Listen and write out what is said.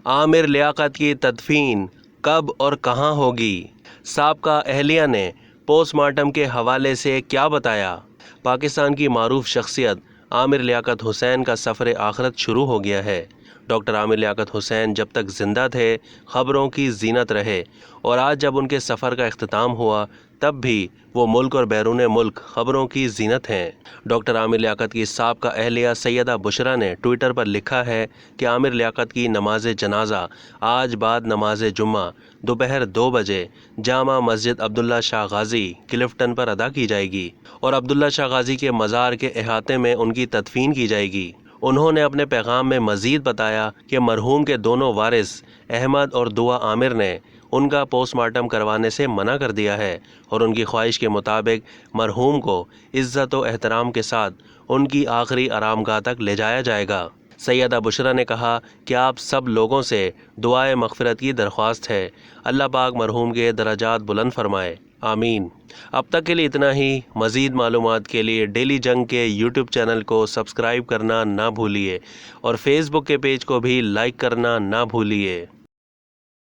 عامر لیاقت کی تدفین کب اور کہاں ہوگی؟ سابقہ اہلیہ نے پوسٹ مارٹم کے حوالے سے کیا بتایا؟ پاکستان کی معروف شخصیت عامر لیاقت حسین کا سفر آخرت شروع ہو گیا ہے۔ ڈاکٹر عامر لیاقت حسین جب تک زندہ تھے خبروں کی زینت رہے، اور آج جب ان کے سفر کا اختتام ہوا تب بھی وہ ملک اور بیرون ملک خبروں کی زینت ہیں۔ ڈاکٹر عامر لیاقت کی سابقہ اہلیہ سیدہ بشریٰ نے ٹویٹر پر لکھا ہے کہ عامر لیاقت کی نماز جنازہ آج بعد نماز جمعہ دوپہر 2 بجے جامع مسجد عبداللہ شاہ غازی کلفٹن پر ادا کی جائے گی اور عبداللہ شاہ غازی کے مزار کے احاطے میں ان کی تدفین کی جائے گی۔ انہوں نے اپنے پیغام میں مزید بتایا کہ مرحوم کے دونوں وارث احمد اور دعا عامر نے ان کا پوسٹ مارٹم کروانے سے منع کر دیا ہے اور ان کی خواہش کے مطابق مرحوم کو عزت و احترام کے ساتھ ان کی آخری آرامگاہ تک لے جایا جائے گا۔ سیدہ بشریٰ نے کہا کہ آپ سب لوگوں سے دعائے مغفرت کی درخواست ہے۔ اللہ پاک مرحوم کے درجات بلند فرمائے، آمین۔ اب تک کے لیے اتنا ہی۔ مزید معلومات کے لیے ڈیلی جنگ کے یوٹیوب چینل کو سبسکرائب کرنا نہ بھولیے اور فیس بک کے پیج کو بھی لائک کرنا نہ بھولیے۔